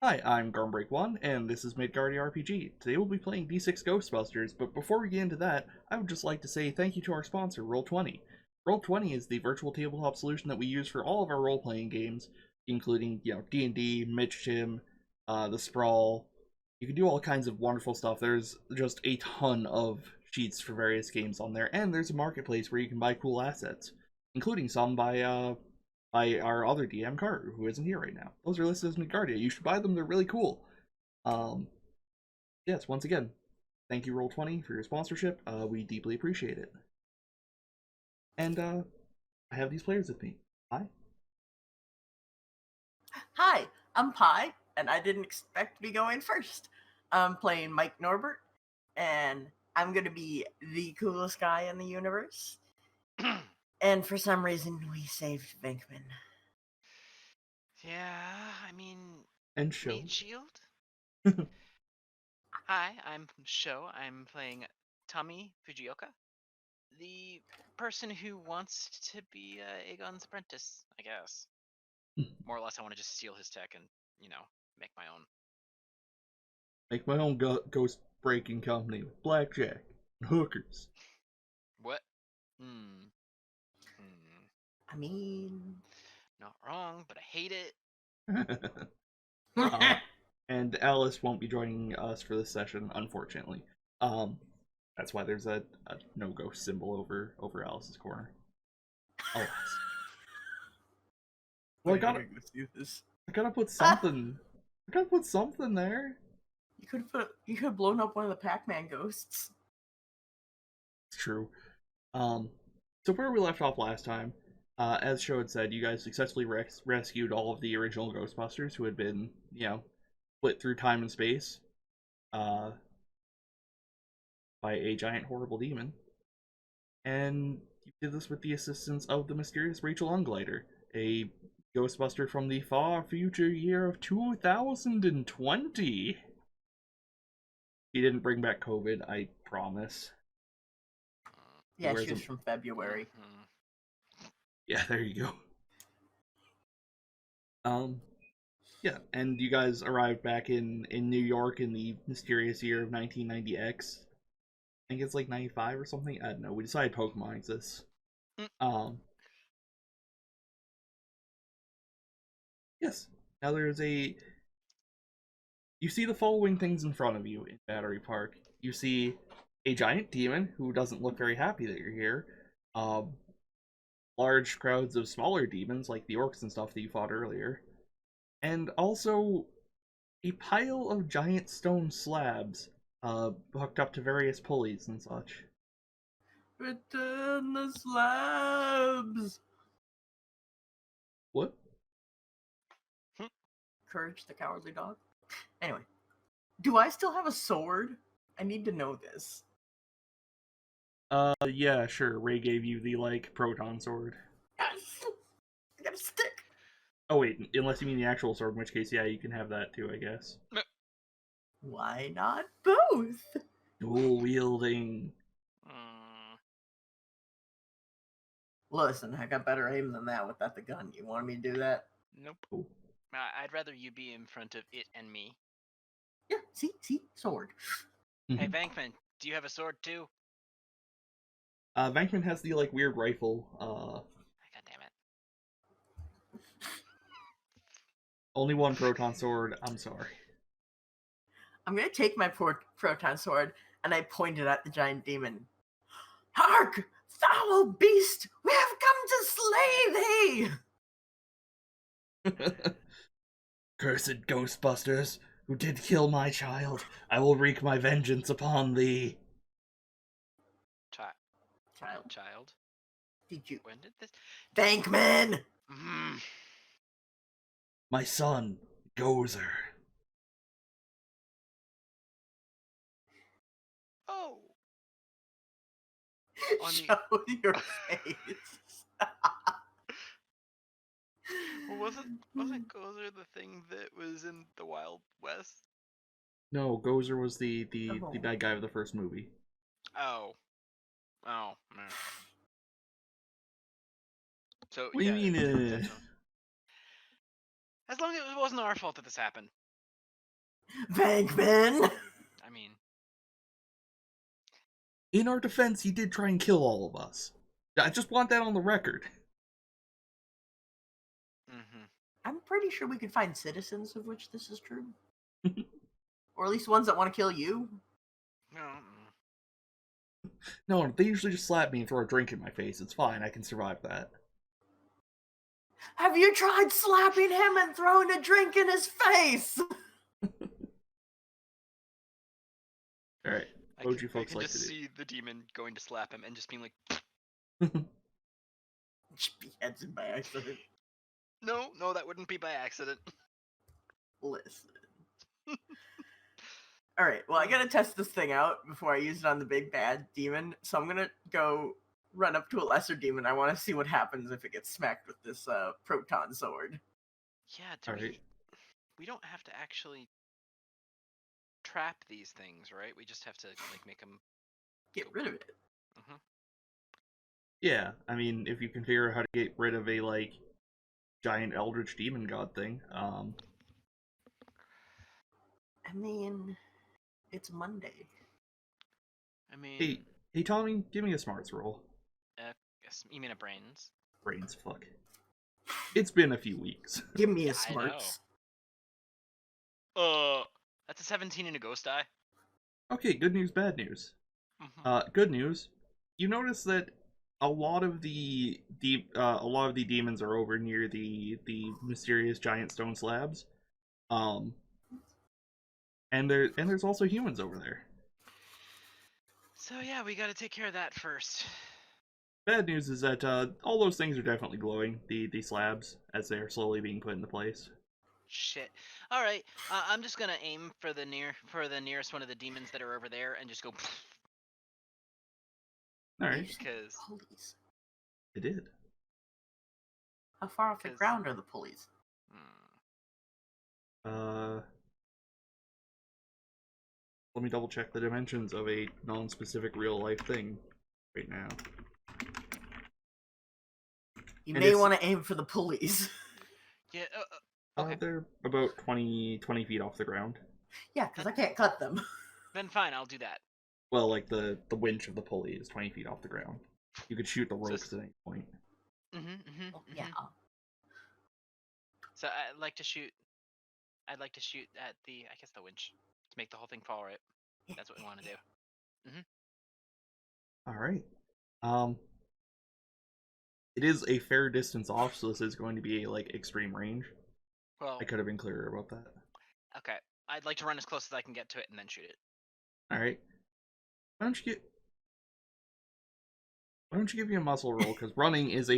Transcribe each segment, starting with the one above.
Hi, I'm Garmbreak1, and this is Midgardy RPG. Today we'll be playing D6 Ghostbusters, but before we get into that, I would just like to say thank you to our sponsor, Roll20. Roll20 is the virtual tabletop solution that we use for all of our role-playing games, including, D&D, Mitch the Sprawl. You can do all kinds of wonderful stuff. There's just a ton of sheets for various games on there, and there's a marketplace where you can buy cool assets, including some by our other DM, Karu, who isn't here right now. Those are listed as Midgardia. You should buy them, they're really cool. Um, yes, once again, thank you, Roll20, for your sponsorship. We deeply appreciate it. And I have these players with me. Hi. Hi, I'm Pi, and I didn't expect to be going first. I'm playing Mike Norbert, and I'm going to be the coolest guy in the universe. And for some reason, we saved Venkman. Yeah, I mean, And Show. Meat Shield? Hi, I'm Sho. I'm playing Tommy Fujioka, the person who wants to be Aegon's apprentice, I guess. More or less, I want to just steal his tech and, make my own. Make my own ghost breaking company with blackjack and hookers. What? I mean... Not wrong, but I hate it. And Alice won't be joining us for this session, unfortunately. That's why there's a no ghost symbol over Alice's corner. Alas. Well, I gotta put something. I gotta put something there. You could have blown up one of the Pac-Man ghosts. It's true. So where we left off last time, as Sho had said, you guys successfully rescued all of the original Ghostbusters who had been, split through time and space, by a giant horrible demon. And you did this with the assistance of the mysterious Rachel Unglider, a Ghostbuster from the far future year of 2020. He didn't bring back COVID, I promise. Yeah, she was from February. Yeah, there you go. Yeah, and you guys arrived back in New York in the mysterious year of 1990X. I think it's like 95 or something. I don't know. We decided Pokemon exists. Yes. Now there's a... You see the following things in front of you in Battery Park. You see a giant demon who doesn't look very happy that you're here. Large crowds of smaller demons, like the orcs and stuff that you fought earlier. And also a pile of giant stone slabs, hooked up to various pulleys and such. Return the slabs! What? Courage the Cowardly Dog. Anyway, do I still have a sword? I need to know this. Yeah, sure. Ray gave you the, proton sword. Yes! I got a stick! Oh, wait, unless you mean the actual sword, in which case, yeah, you can have that too, I guess. Why not both? Dual wielding. Listen, I got better aim than that without the gun. You want me to do that? Nope. Cool. I'd rather you be in front of it and me. Yeah, see? Sword. Hey, Vankman, do you have a sword too? Vankman has the, weird rifle, God damn it. Only one proton sword, I'm sorry. I'm gonna take my proton sword and I point it at the giant demon. Hark! Foul beast! We have come to slay thee! Cursed Ghostbusters, who did kill my child, I will wreak my vengeance upon thee. Child? Did you? When did this? Bankman! My son, Gozer. Oh! Show your face. Well, wasn't Gozer the thing that was in the Wild West? No, Gozer was the bad guy of the first movie. Oh, man. So What do you mean? As long as it wasn't our fault that this happened. Venkman! I mean, In our defense, he did try and kill all of us. I just want that on the record. mm-hmm. I'm pretty sure we could find citizens of which this is true. Or at least ones that want to kill you. No, they usually just slap me and throw a drink in my face. It's fine, I can survive that. Have you tried slapping him and throwing a drink in his face? Alright, what would you folks I can like just to do? see the demon going to slap him and just being like, Just beheads him by accident. no, that wouldn't be by accident. Listen. Alright, well, I gotta test this thing out before I use it on the big bad demon, so I'm gonna go run up to a lesser demon. I want to see what happens if it gets smacked with this proton sword. Yeah, we don't have to actually trap these things, right? We just have to like make them get rid of it. Mm-hmm. Yeah, I mean, if you can figure out how to get rid of a, like, giant eldritch demon god thing, I mean, it's Monday. I mean... Hey Tommy, give me a smarts roll. Yes, you mean a brains? Brains, fuck. It's been a few weeks. Give me a smarts. That's a 17 and a ghost die. Okay, good news, bad news. Mm-hmm. Good news. You notice that a lot of the demons are over near the mysterious giant stone slabs, and there's also humans over there. So yeah, we got to take care of that first. Bad news is that all those things are definitely glowing, the slabs, as they are slowly being put into place. Shit. All right, I'm just gonna aim for the nearest one of the demons that are over there and just go. All right. Because pulleys. It did. How far off the ground are the pulleys? Let me double check the dimensions of a non-specific real life thing right now. You may want to aim for the pulleys. Yeah. Okay. They're about 20 feet off the ground. Yeah, because I can't cut them. Then fine, I'll do that. Well, like the winch of the pulley is 20 feet off the ground. You could shoot the ropes at any point. Yeah. So I'd like to shoot at the, I guess, the winch to make the whole thing fall right. That's what we want to do. All right. It is a fair distance off, so this is going to be like extreme range. Well, I could have been clearer about that. Okay, I'd like to run as close as I can get to it and then shoot it. All right. Why don't you give me a muscle roll? Because running is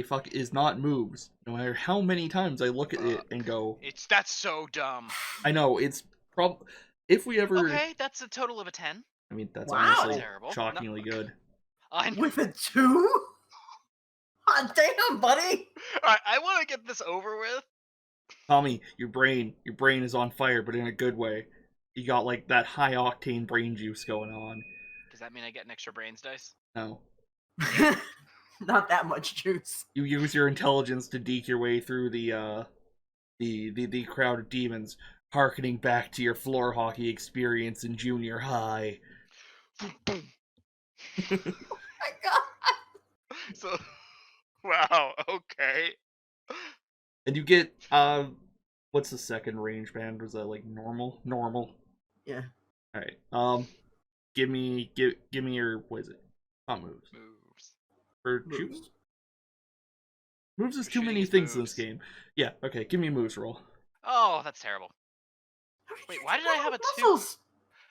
not moves. No matter how many times I look at it and go, that's so dumb. I know it's if we ever. Okay, that's a total of a 10. I mean, that's Wow. honestly Terrible. shockingly good. With a 2? Hot damn, buddy! Alright, I want to get this over with. Tommy, your brain is on fire, but in a good way. You got like that high octane brain juice going on. Does that mean I get an extra brains dice? No. Not that much juice. You use your intelligence to deke your way through the crowd of demons, harkening back to your floor hockey experience in junior high. Boom. Oh my god. So, wow, okay. And you get what's the second range band? Was that like normal? Normal. Yeah. All right. Give me your, what is it? Not moves. Or shoot. Moves is too many things in this game. Yeah. Okay. Give me a moves roll. Oh, that's terrible. Wait, why did I have a 2?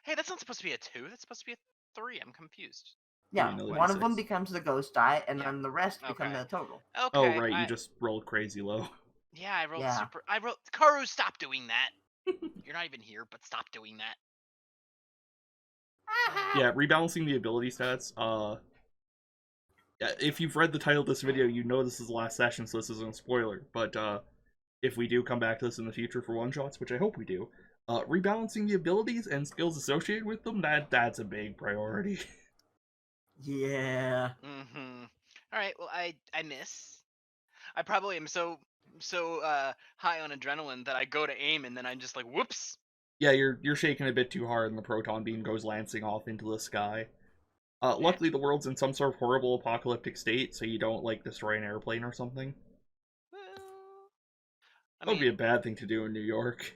Hey, that's not supposed to be a 2. That's supposed to be a 3. I'm confused. Yeah, one of them becomes the ghost die, and then the rest become the total. Okay. Oh right, you just rolled crazy low. Yeah, I rolled super. Karu, stop doing that. You're not even here, but stop doing that. Yeah, rebalancing the ability stats. If you've read the title of this video, you know this is the last session, so this isn't a spoiler. But if we do come back to this in the future for one-shots, which I hope we do, rebalancing the abilities and skills associated with them, that's a big priority. Yeah. All right. Well, I miss. I probably am so high on adrenaline that I go to aim and then I'm just like, whoops. Yeah, you're shaking a bit too hard, and the proton beam goes lancing off into the sky. Luckily, the world's in some sort of horrible apocalyptic state, so you don't like destroy an airplane or something. Well, I That would be a mean, bad thing to do in New York.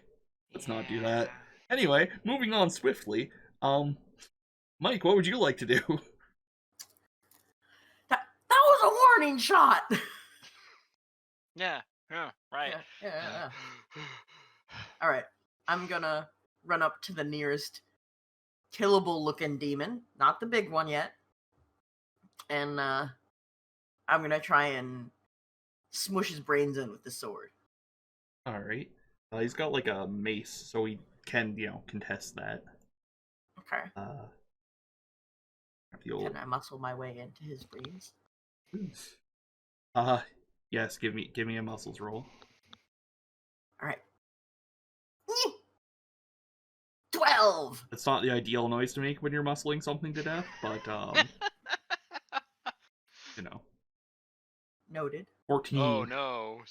Let's not do that. yeah. Anyway, moving on swiftly. Mike, what would you like to do? That was a warning shot. Yeah, right. Yeah. All right, I'm gonna run up to the nearest killable looking demon, not the big one yet, and I'm gonna try and smush his brains in with the sword. All right. He's got like a mace, so he can, contest that. Okay. The old... Can I muscle my way into his brains? Yes. Give me a muscles roll. All right. 12. It's not the ideal noise to make when you're muscling something to death, but Noted. 14. Oh no.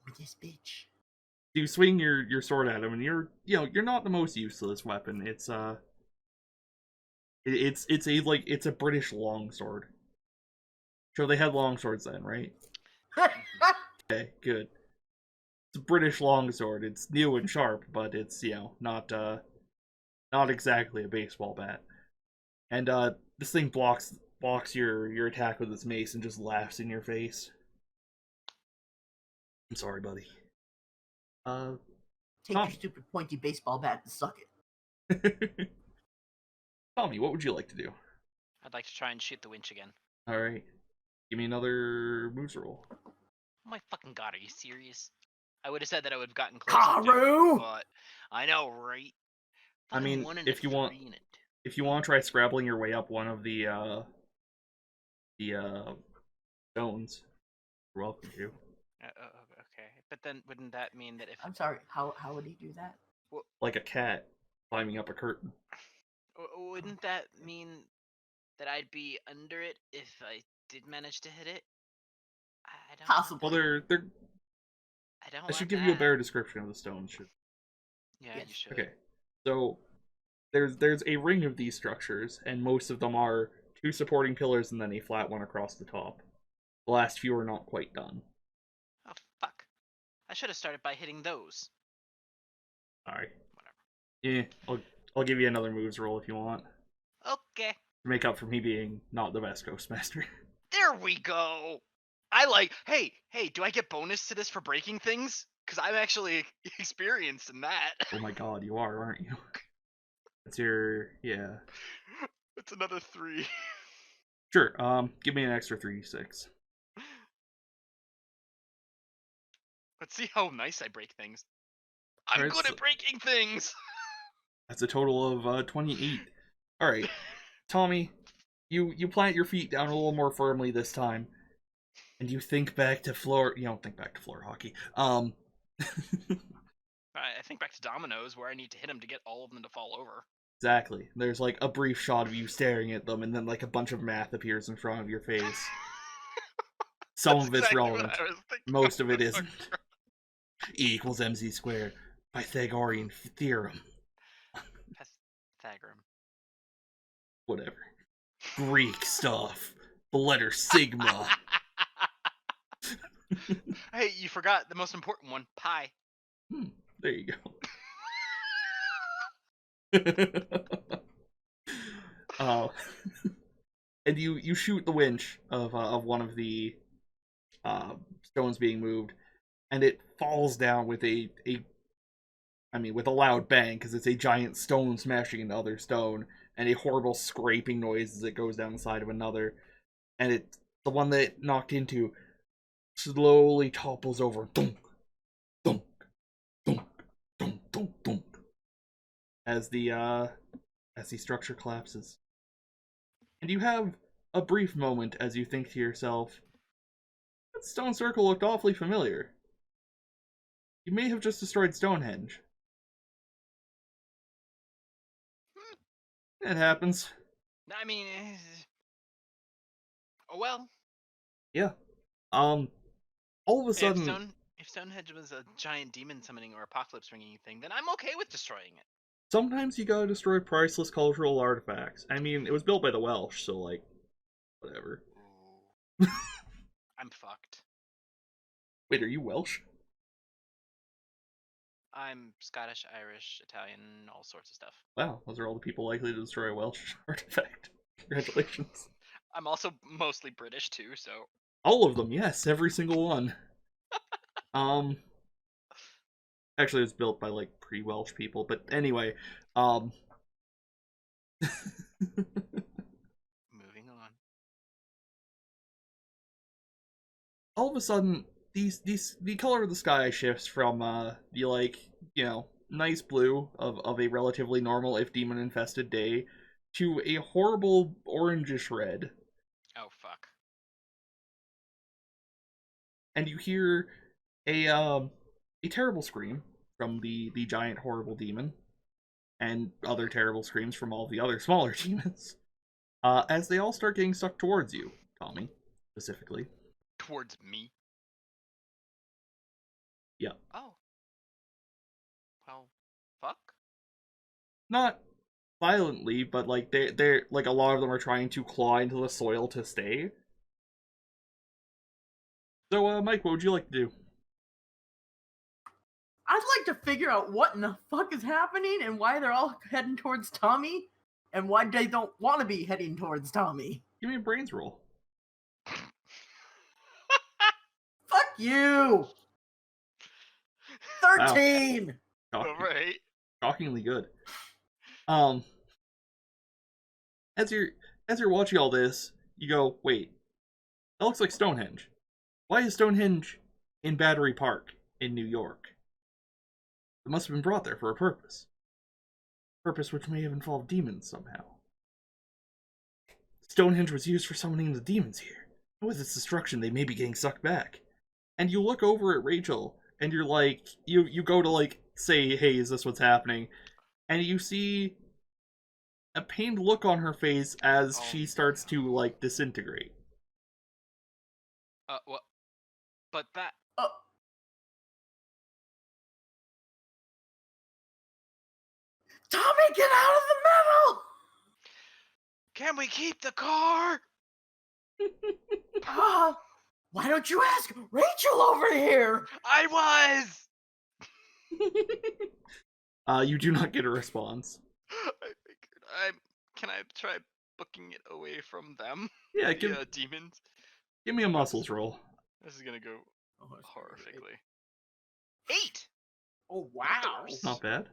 With this bitch. You swing your sword at him, and you're not the most useless weapon. It's a British longsword. So they had longswords then, right? Okay, good. It's a British longsword. It's new and sharp, but it's not exactly a baseball bat. And this thing blocks your attack with its mace and just laughs in your face. I'm sorry, buddy. Take your stupid pointy baseball bat and suck it. Tommy, what would you like to do? I'd like to try and shoot the winch again. All right. Give me another moves roll. Oh my fucking god, are you serious? I would have said that I would have gotten closer, Karu! but I know, right? I mean, if you want to try scrabbling your way up one of the stones, you're welcome to. Okay, but then wouldn't that mean that if I'm sorry, how would he do that? Like a cat climbing up a curtain. Wouldn't that mean that I'd be under it if I did manage to hit it? I don't. Possible. Well, they're. I don't. I should give you a better description of the stones. Yeah, Yes. you should. Okay, so there's a ring of these structures, and most of them are 2 supporting pillars and then a flat one across the top. The last few are not quite done. Oh fuck! I should have started by hitting those. Sorry. Whatever. Yeah, I'll give you another moves roll if you want. Okay. To make up for me being not the best Ghostmaster. There we go. Hey, do I get bonus to this for breaking things? Because I'm actually experienced in that. Oh my god, you are, aren't you? That's your, yeah. It's another 3. Sure, give me an extra 3d6. Let's see how nice I break things. I'm Alright, good at breaking things! That's a total of 28. Alright, Tommy, you plant your feet down a little more firmly this time, and you think back to floor. You don't think back to floor hockey. I think back to dominoes, where I need to hit them to get all of them to fall over. Exactly. There's like a brief shot of you staring at them, and then like a bunch of math appears in front of your face. Some of it's relevant. Most of it isn't. E equals mc squared. Pythagorean theorem. Pythagorean. Whatever. Greek stuff. The letter sigma. Hey, you forgot the most important one, pi. There you go. And you shoot the winch of one of the stones being moved, and it falls down with with a loud bang, because it's a giant stone smashing into other stone, and a horrible scraping noise as it goes down the side of another, and the one that it knocked into slowly topples over. Dunk, dunk, dunk, dunk, dunk, dunk, as the structure collapses. And you have a brief moment as you think to yourself, that stone circle looked awfully familiar. You may have just destroyed Stonehenge. It happens. I mean, oh well. Yeah. All of a sudden, If Stonehenge was a giant demon summoning or apocalypse ringing thing, then I'm okay with destroying it. Sometimes you gotta destroy priceless cultural artifacts. I mean, it was built by the Welsh, so, like, whatever. Ooh. I'm fucked. Wait, are you Welsh? I'm Scottish, Irish, Italian, all sorts of stuff. Wow, those are all the people likely to destroy a Welsh artifact. Congratulations. I'm also mostly British too, so All of them, yes, every single one. Actually, it was built by, like, pre-Welsh people, but anyway, moving on. all of a sudden, the color of the sky shifts from the, like, nice blue of a relatively normal if demon infested day to a horrible orangish red, Oh fuck. and you hear a terrible scream from the giant horrible demon, and other terrible screams from all the other smaller demons, as they all start getting sucked towards you, Tommy, specifically. Towards me. Yeah. Oh. Well, fuck. Not violently, but like they're like a lot of them are trying to claw into the soil to stay. So, Mike, what would you like to do? I'd like to figure out what in the fuck is happening and why they're all heading towards Tommy and why they don't want to be heading towards Tommy. Give me a brains roll. Fuck you! 13! Wow. Alright. Shockingly good. As you're watching all this, you go, wait, that looks like Stonehenge. Why is Stonehenge in Battery Park in New York? It must have been brought there for a purpose. Purpose which may have involved demons somehow. Stonehenge was used for summoning the demons here. And with its destruction, they may be getting sucked back. And you look over at Rachel, and you're like, you go to, like, say, hey, is this what's happening? And you see a pained look on her face as she starts to, like, disintegrate. What? But that. Tommy, get out of the metal! Can we keep the car? Why don't you ask Rachel over here? I was! You do not get a response. I figured. Can I try booking it away from them? Yeah, the demons? Give me a muscles roll. This is gonna go horrifically. 8! Oh, wow. Not bad.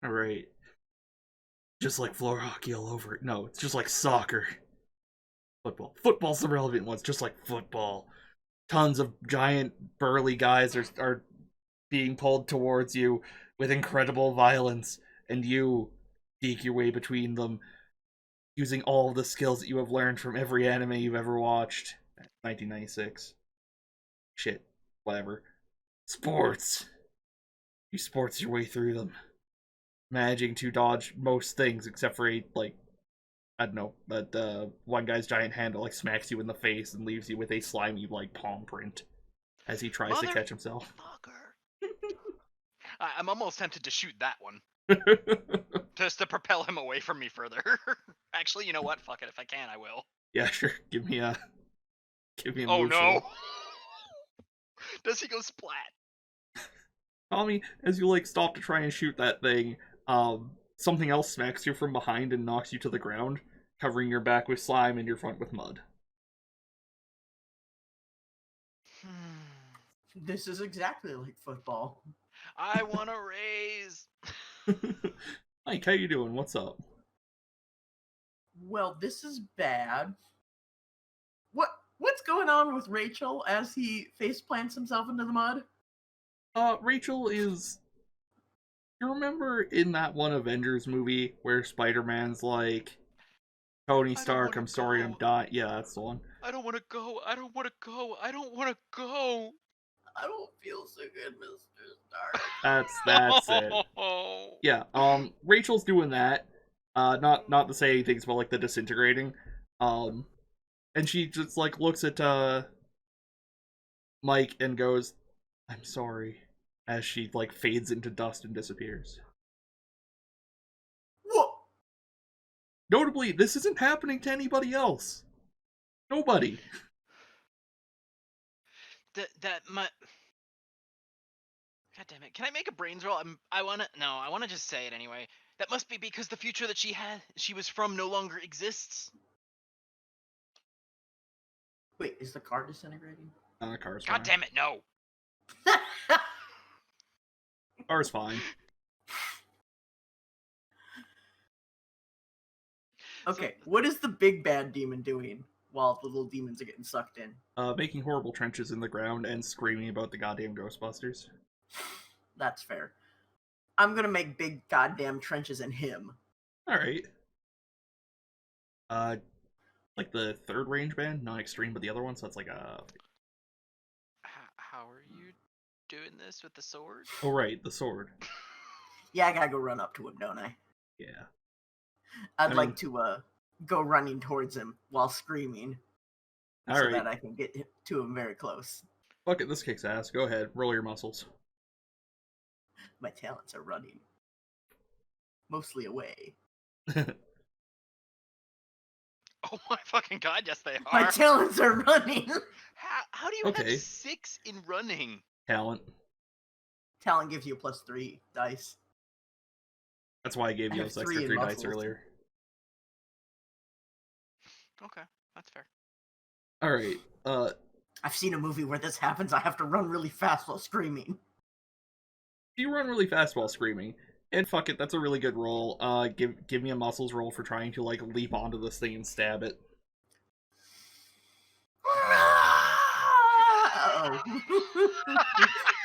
Alright. Just like floor hockey all over it. No, it's just like soccer. Football. Football's the relevant one. It's just like football. Tons of giant, burly guys are being pulled towards you with incredible violence, and you deke your way between them, using all the skills that you have learned from every anime you've ever watched. 1996. Shit. Whatever. Sports. You sports your way through them. Managing to dodge most things except for a, like, I don't know, but one guy's giant hand like smacks you in the face and leaves you with a slimy, like, palm print as he tries to catch himself. I'm almost tempted to shoot that one. Just to propel him away from me further. Actually, you know what? Fuck it. If I can, I will. Yeah, sure. Give me a Oh move no! roll. Does he go splat? Tommy, as you, like, stop to try and shoot that thing, something else smacks you from behind and knocks you to the ground, covering your back with slime and your front with mud. This is exactly like football. I want to raise. Mike, how you doing? What's up? Well, this is bad. What's going on with Rachel as he face plants himself into the mud? Rachel is... You remember in that one Avengers movie where Spider-Man's like, Tony Stark, I'm sorry I'm dying. Yeah, that's the one. I don't want to go. I don't want to go. I don't want to go. I don't feel so good, Mr. Stark. That's it. Yeah, Rachel's doing that. Not to say things about, like, the disintegrating. And she just, like, looks at Mike and goes, I'm sorry, as she, like, fades into dust and disappears. Notably, this isn't happening to anybody else. Nobody. God damn it! Can I make a brains roll? I wanna just say it anyway. That must be because the future that she was from, no longer exists. Wait, is the car disintegrating? Car's God fine. damn it! No. Car's fine. Okay, what is the big bad demon doing while the little demons are getting sucked in? Making horrible trenches in the ground and screaming about the goddamn Ghostbusters. That's fair. I'm gonna make big goddamn trenches in him. Alright. Like the third range band, not extreme, but the other one, so it's like a... How are you doing this with the sword? Oh, right, the sword. Yeah, I gotta go run up to him, don't I? Yeah. I'd like to go running towards him while screaming, so that I can get to him very close. Fuck it, this kicks ass. Go ahead, roll your muscles. My talents are running. Mostly away. Oh my fucking god, yes they are. My talents are running! How do you have 6 in running? Talent. Talent gives you a +3 dice. That's why I gave you those extra 3 dice earlier. Okay, that's fair. Alright, I've seen a movie where this happens. I have to run really fast while screaming. you run really fast while screaming. And fuck it, that's a really good roll. Give me a muscles roll for trying to, like, leap onto this thing and stab it. Uh-oh.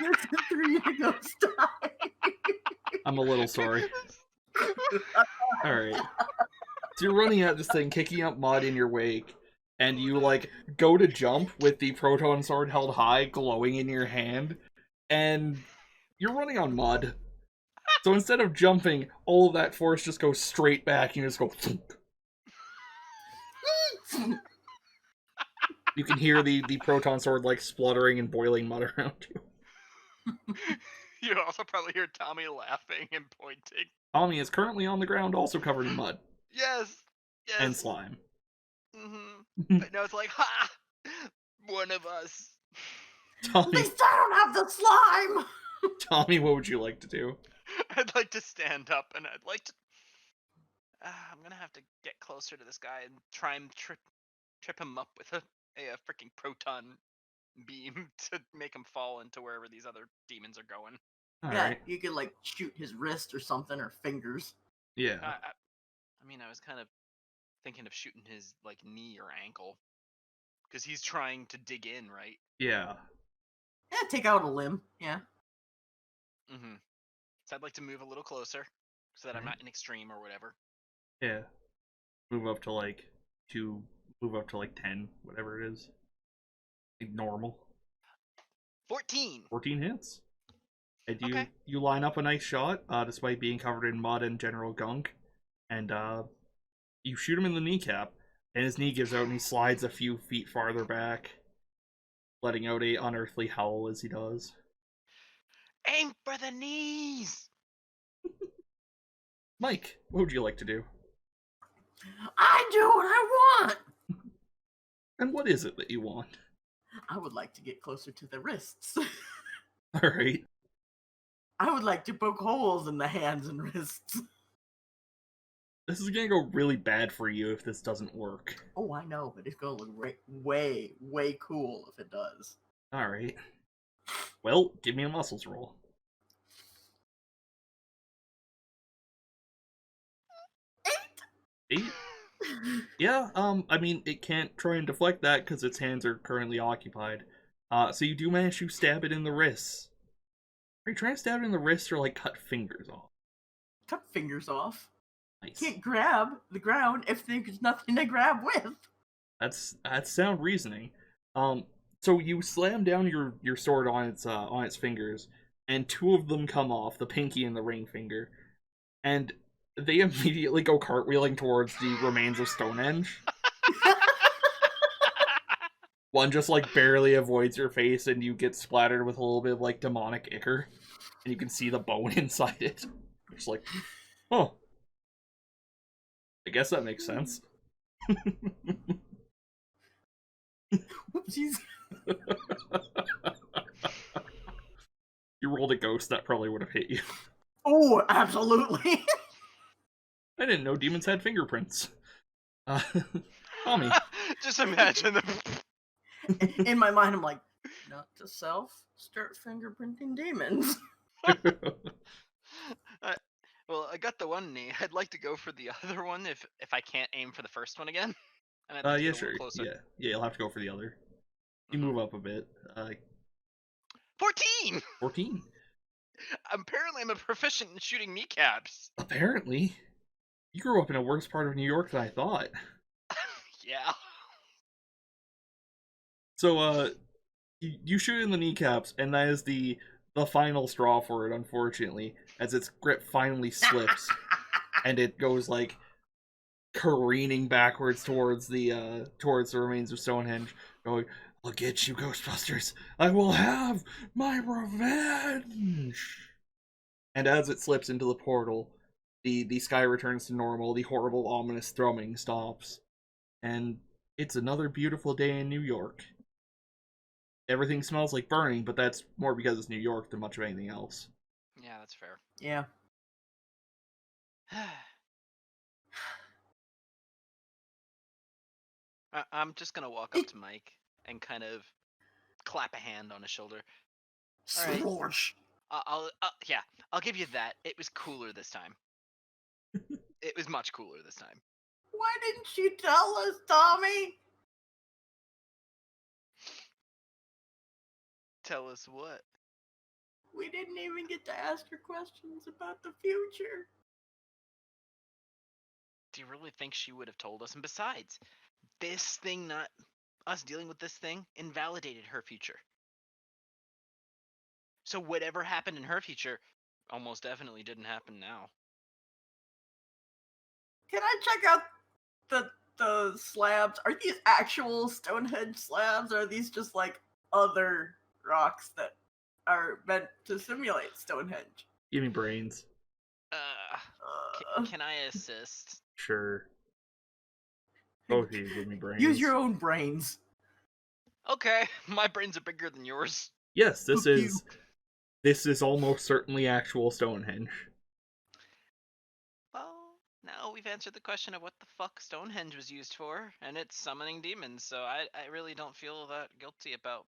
There's a 3 to go stop. I'm a little sorry. Alright. So you're running at this thing, kicking up mud in your wake, and you, like, go to jump with the proton sword held high, glowing in your hand, and you're running on mud. So instead of jumping, all of that force just goes straight back, and you just go... You can hear the proton sword, like, spluttering and boiling mud around you. You also probably hear Tommy laughing and pointing. Tommy is currently on the ground, also covered in mud. Yes! Yes! And slime. Mm-hmm. I know, it's like, ha! One of us. Tommy, At least I don't have the slime! Tommy, what would you like to do? I'd like to stand up, and I'd like to... I'm gonna have to get closer to this guy and try and trip him up with a freaking proton beam to make him fall into wherever these other demons are going. Alright. You could, like, shoot his wrist or something, or fingers. Yeah. I mean, I was kind of thinking of shooting his, like, knee or ankle. Because he's trying to dig in, right? Yeah. Yeah, take out a limb, yeah. Mm-hmm. So I'd like to move a little closer, so that I'm not in extreme or whatever. Yeah. Move up to, like, 10, whatever it is. Like, normal. 14! 14 hits. And Okay. you line up a nice shot, despite being covered in mud and general gunk. And, you shoot him in the kneecap, and his knee gives out and he slides a few feet farther back, letting out a unearthly howl as he does. Aim for the knees! Mike, what would you like to do? I do what I want! And what is it that you want? I would like to get closer to the wrists. Alright. I would like to poke holes in the hands and wrists. This is gonna go really bad for you if this doesn't work. Oh, I know, but it's gonna look way, way cool if it does. Alright. Well, give me a muscles roll. 8? Yeah, I mean, it can't try and deflect that because its hands are currently occupied. So you do manage to stab it in the wrists. Are you trying to stab it in the wrists or, like, cut fingers off? Cut fingers off. Nice. Can't grab the ground if there's nothing to grab with. That's sound reasoning. So you slam down your sword on its fingers, and 2 of them come off, the pinky and the ring finger, and they immediately go cartwheeling towards the remains of Stonehenge. One just, like, barely avoids your face, and you get splattered with a little bit of, like, demonic ichor, and you can see the bone inside it. Just like, oh. I guess that makes sense. Whoopsies. You rolled a ghost, that probably would have hit you. Oh, absolutely. I didn't know demons had fingerprints. Tommy. Just imagine them. In my mind, I'm like, not to self, start fingerprinting demons. Well, I got the one knee. I'd like to go for the other one if I can't aim for the first one again. And I'd like to Yeah, get a sure. little closer. Yeah, you'll have to go for the other. You move up a bit. 14! 14. Apparently I'm a proficient in shooting kneecaps. Apparently. You grew up in a worse part of New York than I thought. Yeah. So, you shoot in the kneecaps, and that is the final straw for it, unfortunately, as its grip finally slips, and it goes, like, careening backwards towards the remains of Stonehenge, going, "I'll get you, Ghostbusters! I will have my revenge!" And as it slips into the portal, the sky returns to normal, the horrible, ominous thrumming stops, and it's another beautiful day in New York. Everything smells like burning, but that's more because it's New York than much of anything else. Yeah, that's fair. Yeah. I'm just gonna walk up to Mike and kind of clap a hand on his shoulder. All right. Slorsh. I'll give you that. It was cooler this time. It was much cooler this time. Why didn't you tell us, Tommy? Tell us what? We didn't even get to ask her questions about the future. Do you really think she would have told us? And besides, this thing, not us dealing with this thing, invalidated her future. So whatever happened in her future almost definitely didn't happen now. Can I check out the slabs? Are these actual Stonehenge slabs? Or are these just like other rocks that are meant to simulate Stonehenge? Give me brains. Can I assist? Sure. Both of you give me brains. Use your own brains. Okay, my brains are bigger than yours. Yes, this Fuck is this is almost certainly actual Stonehenge. Well, now we've answered the question of what the fuck Stonehenge was used for, and it's summoning demons, so I really don't feel that guilty about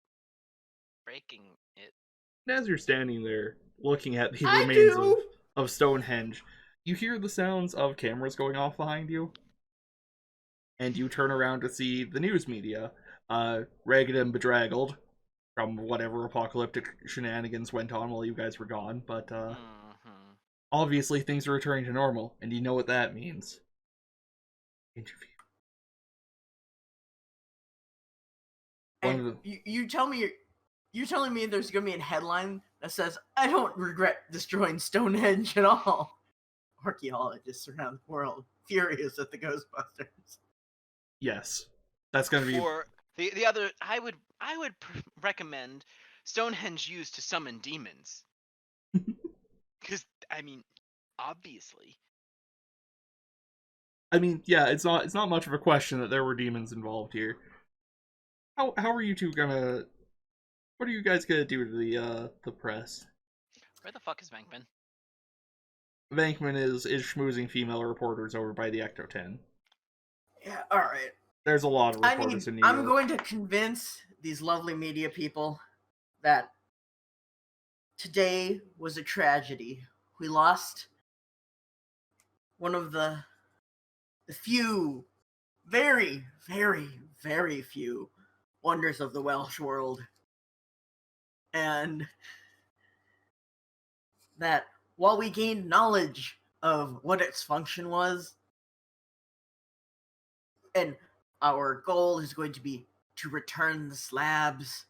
breaking it. And as you're standing there looking at the I remains do. of Stonehenge, you hear the sounds of cameras going off behind you. And you turn around to see the news media, ragged and bedraggled from whatever apocalyptic shenanigans went on while you guys were gone. But obviously things are returning to normal, and you know what that means. Interview. And you tell me you're telling me there's gonna be a headline that says, "I don't regret destroying Stonehenge at all." Archaeologists around the world furious at the Ghostbusters. Yes, that's gonna be. Or the other, I would recommend Stonehenge used to summon demons. Because I mean, obviously. I mean, yeah, it's not much of a question that there were demons involved here. How are you two gonna? What are you guys gonna do to the press? Where the fuck is Venkman? Venkman is schmoozing female reporters over by the Ecto 10. Yeah, all right. There's a lot of reporters in New York. I'm going to convince these lovely media people that today was a tragedy. We lost one of the few, very, very, very few wonders of the Welsh world. And that while we gained knowledge of what its function was, and our goal is going to be to return the slabs,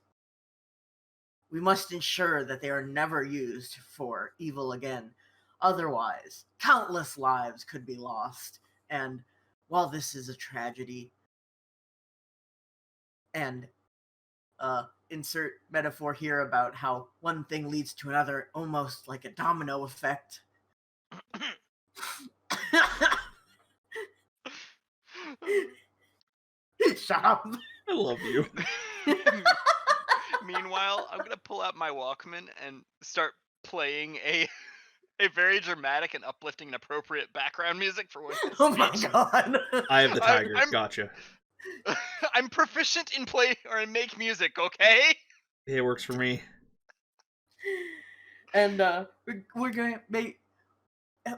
we must ensure that they are never used for evil again. Otherwise, countless lives could be lost. And while this is a tragedy, and insert metaphor here about how one thing leads to another, almost like a domino effect. Shut up. I love you. Meanwhile, I'm gonna pull out my Walkman and start playing a very dramatic and uplifting and appropriate background music for Winston's Oh my speech. god. I have the tigers. I'm- Gotcha. I'm proficient in play or in make music, okay? It works for me. And we're going to make.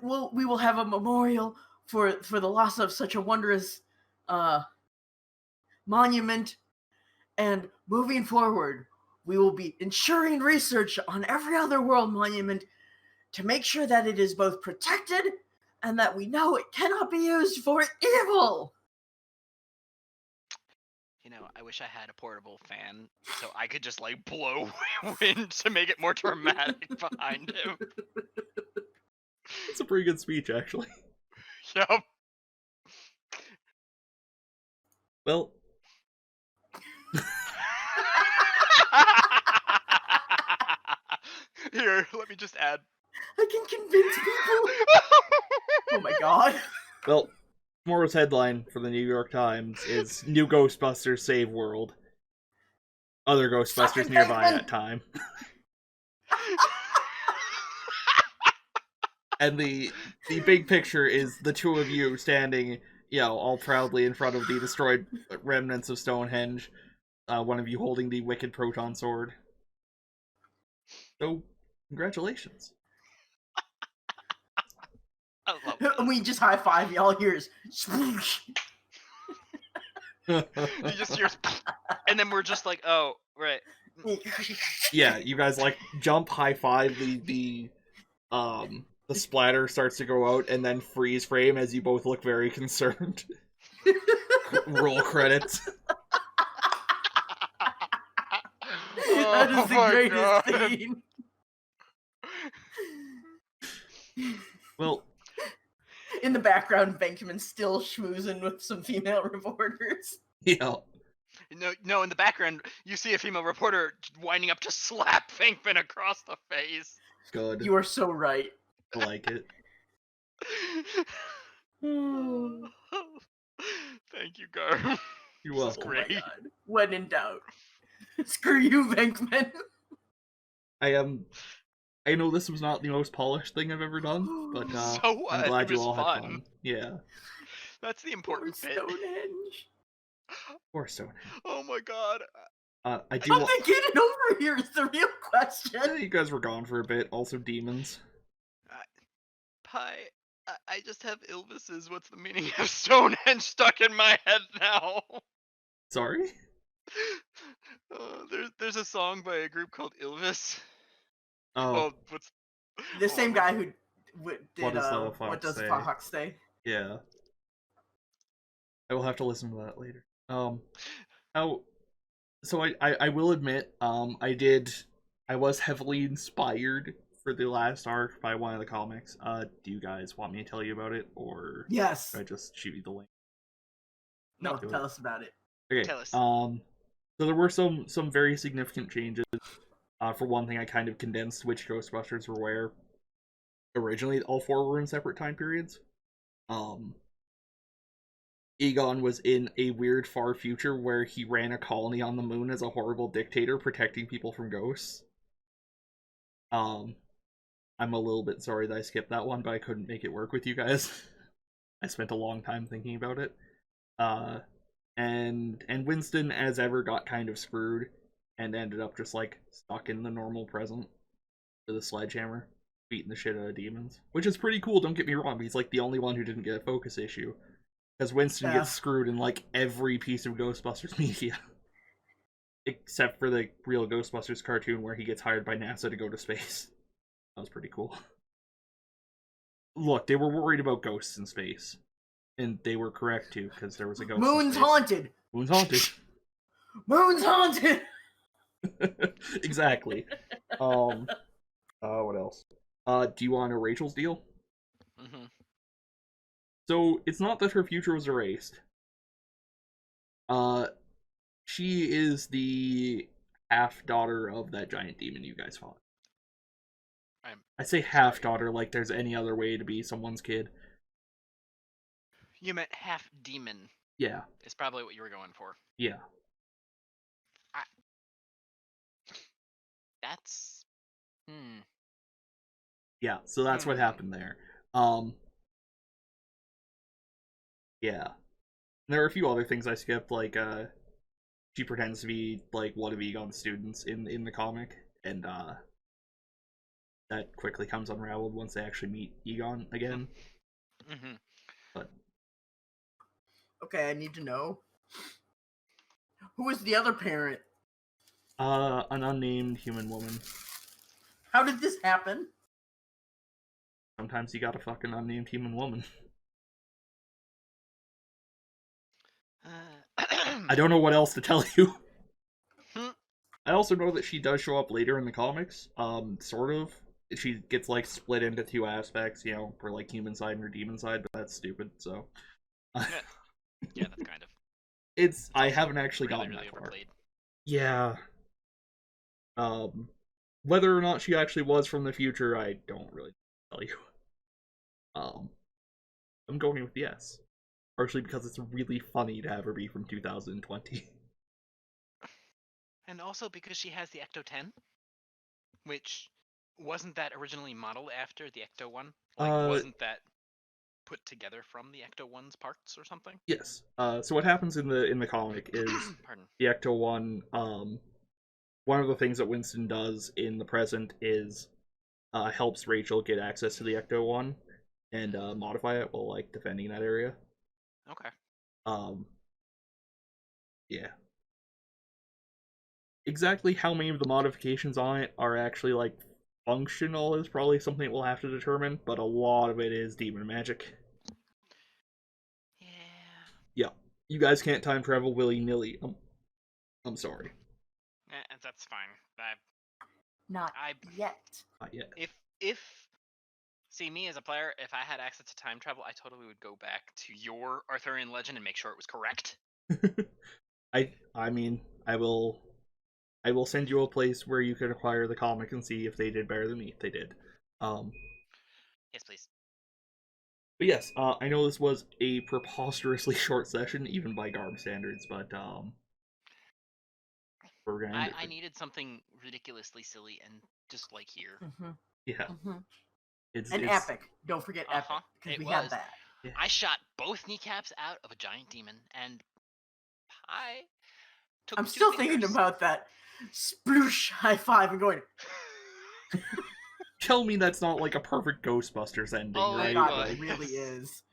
We will have a memorial for the loss of such a wondrous monument. And moving forward, we will be ensuring research on every other world monument to make sure that it is both protected and that we know it cannot be used for evil. You know, I wish I had a portable fan so I could just like blow wind to make it more dramatic behind him. It's a pretty good speech, actually. Yup. Well, Here, let me just add. I can convince people. Oh my god. well, tomorrow's headline for the New York Times is New Ghostbusters Save World. Other Ghostbusters Fucking nearby Venkman! at time. And the big picture is the two of you standing, all proudly in front of the destroyed remnants of Stonehenge. One of you holding the wicked proton sword. So, congratulations. I love And we just high five, y'all hears sploosh. You just hear, and then we're just like, oh, right. Yeah, you guys like jump, high five, the splatter starts to go out, and then freeze frame as you both look very concerned. Roll credits. That is the my greatest God. scene. Well, In the background, Venkman's still schmoozing with some female reporters. yeah. No, in the background, you see a female reporter winding up to slap Venkman across the face. Good. You are so right. I like it. Thank you, Garm. You're This is welcome. great. Oh my god. When in doubt. Screw you, Venkman. I know this was not the most polished thing I've ever done, but So what? I'm glad It you was all had fun. fun. Yeah. That's the Poor important bit. Stonehenge. Or Stonehenge. Oh my god. I do How want... they get it over here is the real question. You guys were gone for a bit. Also, demons. Pie, I just have Ilvis's What's the Meaning of Stonehenge stuck in my head now. Sorry? There's a song by a group called Ilvis. Oh, What's The same what's- guy who did What Does the What Fox Does Say? the Fox Say? yeah. I will have to listen to that later. So I will admit, I was heavily inspired for the last arc by one of the comics. Do you guys want me to tell you about it, or Yes. should I just shoot you the link? No, do tell it. us about it. Okay. Tell us. So there were some very significant changes. For one thing, I kind of condensed which Ghostbusters were where. Originally, all four were in separate time periods. Egon was in a weird far future where he ran a colony on the moon as a horrible dictator protecting people from ghosts. I'm a little bit sorry that I skipped that one, but I couldn't make it work with you guys. I spent a long time thinking about it. And Winston, as ever, got kind of screwed and ended up just like stuck in the normal present with a sledgehammer, beating the shit out of demons. Which is pretty cool, don't get me wrong, but he's like the only one who didn't get a focus issue. Because Winston gets screwed in like every piece of Ghostbusters media. Except for the real Ghostbusters cartoon where he gets hired by NASA to go to space. That was pretty cool. Look, they were worried about ghosts in space. And they were correct too, because there was a ghost in Moon's space. haunted. Moon's haunted. Moon's haunted. Exactly. What else? Do you want a Rachel's deal? Mm-hmm. So, it's not that her future was erased. She is the half-daughter of that giant demon you guys fought. I say half-daughter like there's any other way to be someone's kid. You meant half demon. Yeah. Is probably what you were going for. Yeah. That's Yeah, so that's what happened there. Yeah. There are a few other things I skipped, like she pretends to be like one of Egon's students in the comic, and that quickly comes unraveled once they actually meet Egon again. Mm-hmm. But Okay, I need to know. Who is the other parent? an unnamed human woman. How did this happen? Sometimes you got a fucking unnamed human woman. I don't know what else to tell you. I also know that she does show up later in the comics. Sort of. She gets like split into two aspects, you know, for like human side and her demon side, but that's stupid. So. Yeah, that's kind of. It's I haven't actually gotten really that far. overplayed. Yeah. Whether or not she actually was from the future, I don't really tell you. I'm going with yes. Partially because it's really funny to have her be from 2020. And also because she has the Ecto 10, which wasn't that originally modeled after the Ecto 1? Like, wasn't that put together from the Ecto 1's parts or something? Yes. So what happens in the comic is the Ecto 1, one of the things that Winston does in the present is helps Rachel get access to the Ecto 1 and modify it while like defending that area. Okay. Yeah. Exactly how many of the modifications on it are actually like functional is probably something we'll have to determine, but a lot of it is demon magic. Yeah. Yeah. You guys can't time travel willy-nilly. I'm sorry. That's fine. Not yet. Not yet. If see me as a player, if I had access to time travel, I totally would go back to your Arthurian legend and make sure it was correct. I mean, I will send you a place where you can acquire the comic and see if they did better than me. They did. Yes, please. But yes, I know this was a preposterously short session, even by Garb standards, but we're gonna I needed something ridiculously silly and just like here. Mm-hmm. Yeah. Mm-hmm. It's epic. Don't forget epic, because we had that. Yeah. I shot both kneecaps out of a giant demon, and Pie took I'm two still fingers. thinking about that sploosh high five and going. Tell me that's not like a perfect Ghostbusters ending, Oh right? My God, Like... it really is.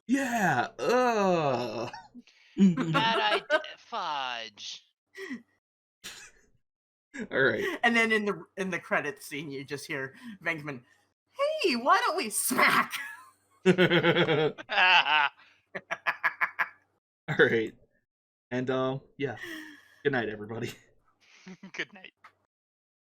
Yeah. Bad idea. Fudge. All right. And then in the credits scene, you just hear Venkman, "Hey, why don't we smack?" All right. And yeah. Good night, everybody. Good night.